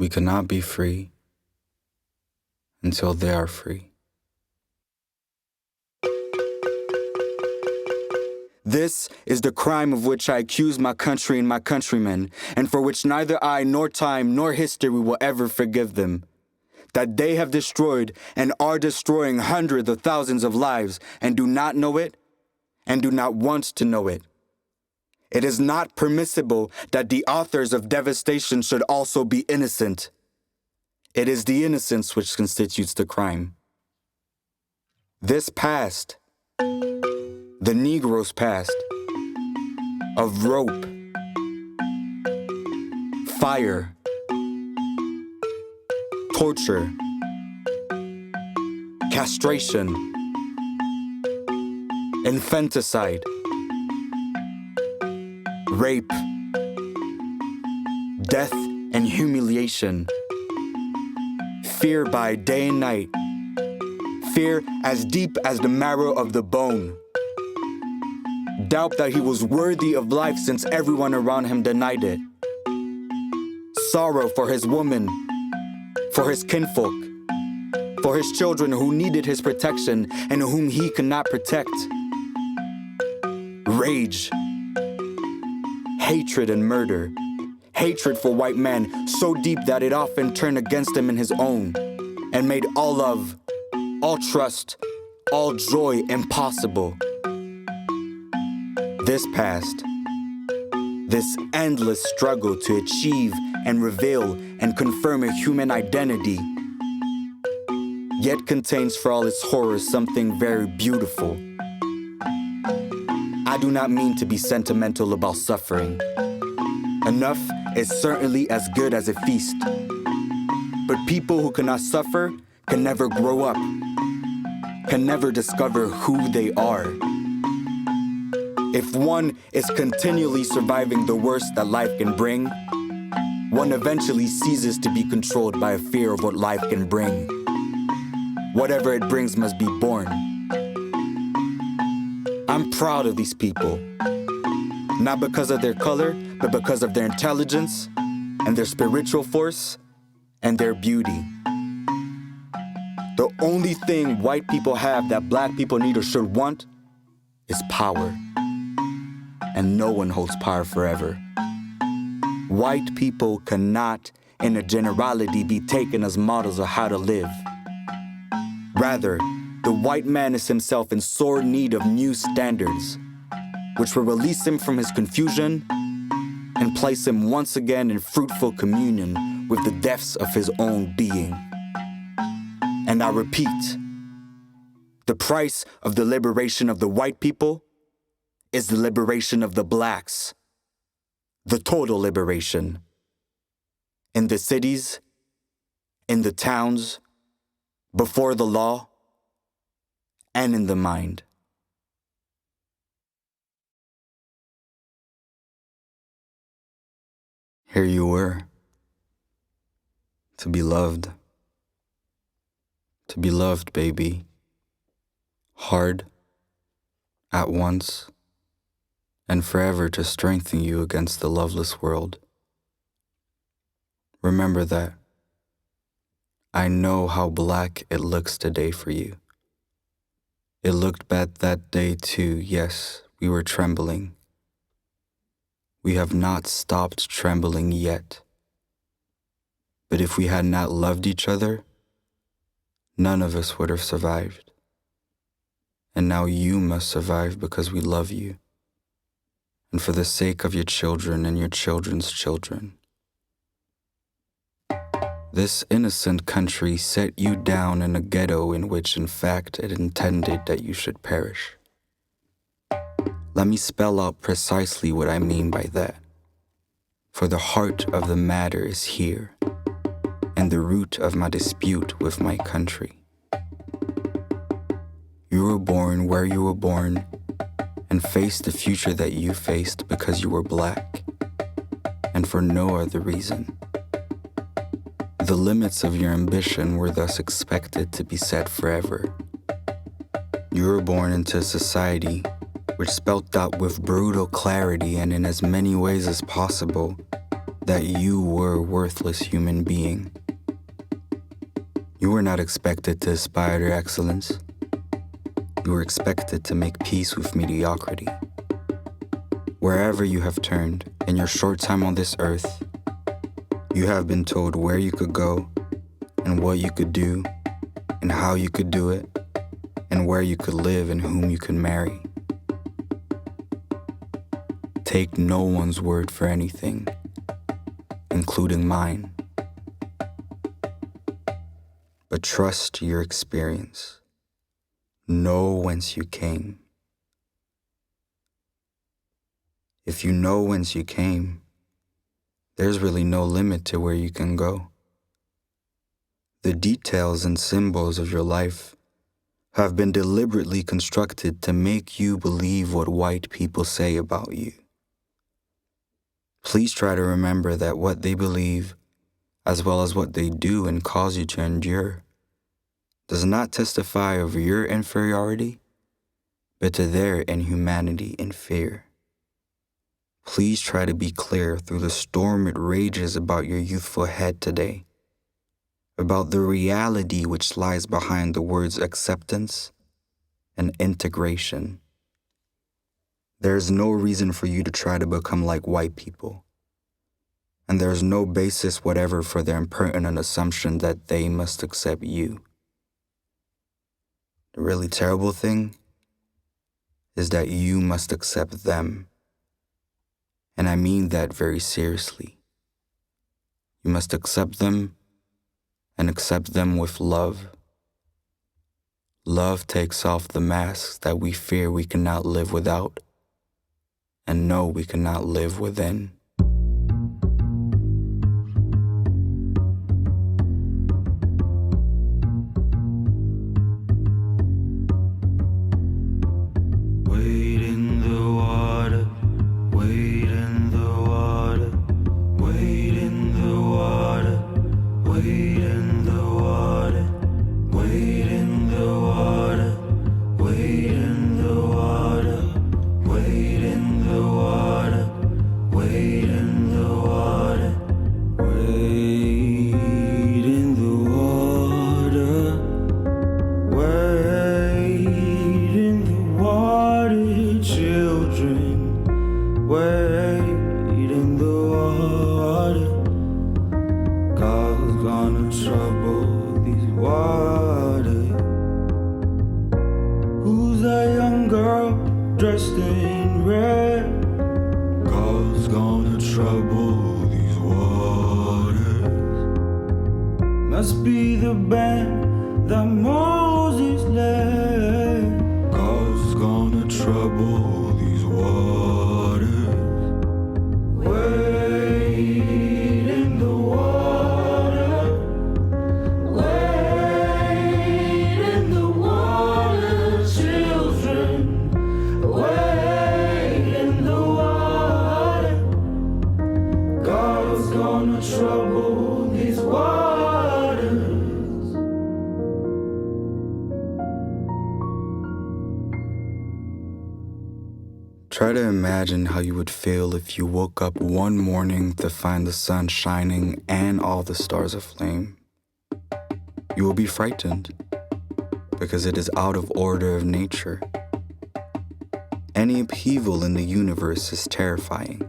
We cannot be free until they are free. This is the crime of which I accuse my country and my countrymen, and for which neither I nor time nor history will ever forgive them. That they have destroyed and are destroying hundreds of thousands of lives and do not know it and do not want to know it. It is not permissible that the authors of devastation should also be innocent. It is the innocence which constitutes the crime. This past, the Negro's past, of rope, fire, torture, castration, infanticide, rape, death and humiliation, fear by day and night, fear as deep as the marrow of the bone, doubt that he was worthy of life since everyone around him denied it, sorrow for his woman, for his kinfolk, for his children who needed his protection and whom he could not protect, rage, hatred and murder, hatred for white men so deep that it often turned against him in his own and made all love, all trust, all joy impossible. This past, this endless struggle to achieve and reveal and confirm a human identity, yet contains for all its horrors something very beautiful. I do not mean to be sentimental about suffering. Enough is certainly as good as a feast. But people who cannot suffer can never grow up, can never discover who they are. If one is continually surviving the worst that life can bring, one eventually ceases to be controlled by a fear of what life can bring. Whatever it brings must be born. I'm proud of these people, not because of their color, but because of their intelligence and their spiritual force and their beauty. The only thing white people have that black people need or should want is power. And no one holds power forever. White people cannot, in a generality, be taken as models of how to live. Rather, the white man is himself in sore need of new standards, which will release him from his confusion and place him once again in fruitful communion with the depths of his own being. And I repeat, the price of the liberation of the white people is the liberation of the blacks, the total liberation. In the cities, in the towns, before the law, and in the mind. Here you were, to be loved, baby, hard, at once, and forever to strengthen you against the loveless world. Remember that. I know how black it looks today for you. It looked bad that day too, yes, we were trembling. We have not stopped trembling yet. But if we had not loved each other, none of us would have survived. And now you must survive because we love you, and for the sake of your children and your children's children. This innocent country set you down in a ghetto in which, in fact, it intended that you should perish. Let me spell out precisely what I mean by that. For the heart of the matter is here, and the root of my dispute with my country. You were born where you were born, and faced the future that you faced because you were black, and for no other reason. The limits of your ambition were thus expected to be set forever. You were born into a society which spelt out with brutal clarity and in as many ways as possible that you were a worthless human being. You were not expected to aspire to excellence. You were expected to make peace with mediocrity. Wherever you have turned in your short time on this earth, you have been told where you could go and what you could do and how you could do it and where you could live and whom you could marry. Take no one's word for anything, including mine. But trust your experience. Know whence you came. If you know whence you came, there's really no limit to where you can go. The details and symbols of your life have been deliberately constructed to make you believe what white people say about you. Please try to remember that what they believe, as well as what they do and cause you to endure, does not testify of your inferiority, but to their inhumanity and fear. Please try to be clear through the storm it rages about your youthful head today, about the reality which lies behind the words acceptance and integration. There is no reason for you to try to become like white people, and there is no basis whatever for their impertinent assumption that they must accept you. The really terrible thing is that you must accept them, and I mean that very seriously. You must accept them and accept them with love. Love takes off the masks that we fear we cannot live without and know we cannot live within. Wade in the water, wade in the water, wade in the water, wade in the water, wade in the water, wade in the water, wade in the water, wade in the water, wade in the water, wade in the water, children, wade in the water. God's gonna trouble these waters. Who's that young girl dressed in red? God's gonna trouble these waters. Must be the band that Moses led. God's gonna trouble these waters. Wade in the water, wade in the water, children, wade in the water. God's gonna trouble these waters. Try to imagine how you would feel if you woke up one morning to find the sun shining and all the stars aflame. You will be frightened because it is out of order of nature. Any upheaval in the universe is terrifying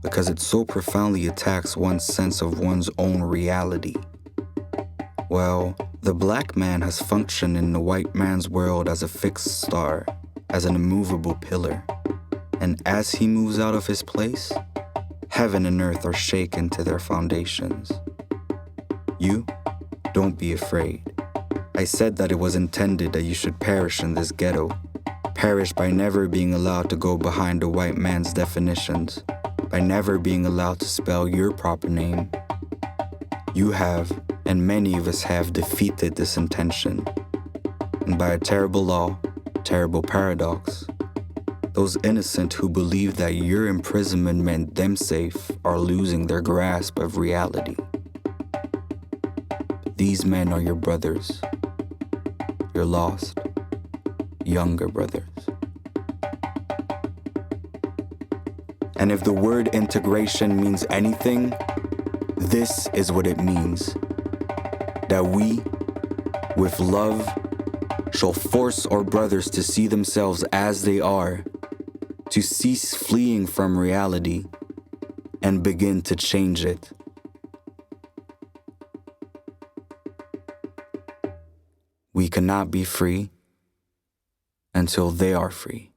because it so profoundly attacks one's sense of one's own reality. Well, the black man has functioned in the white man's world as a fixed star, as an immovable pillar. And as he moves out of his place, heaven and earth are shaken to their foundations. You, don't be afraid. I said that it was intended that you should perish in this ghetto, perish by never being allowed to go behind the white man's definitions, by never being allowed to spell your proper name. You have, and many of us have, defeated this intention. And by a terrible law, terrible paradox, those innocent who believe that your imprisonment meant them safe are losing their grasp of reality. These men are your brothers, your lost, younger brothers. And if the word integration means anything, This is what it means, that we, with love, shall force our brothers to see themselves as they are, to cease fleeing from reality and begin to change it. We cannot be free until they are free.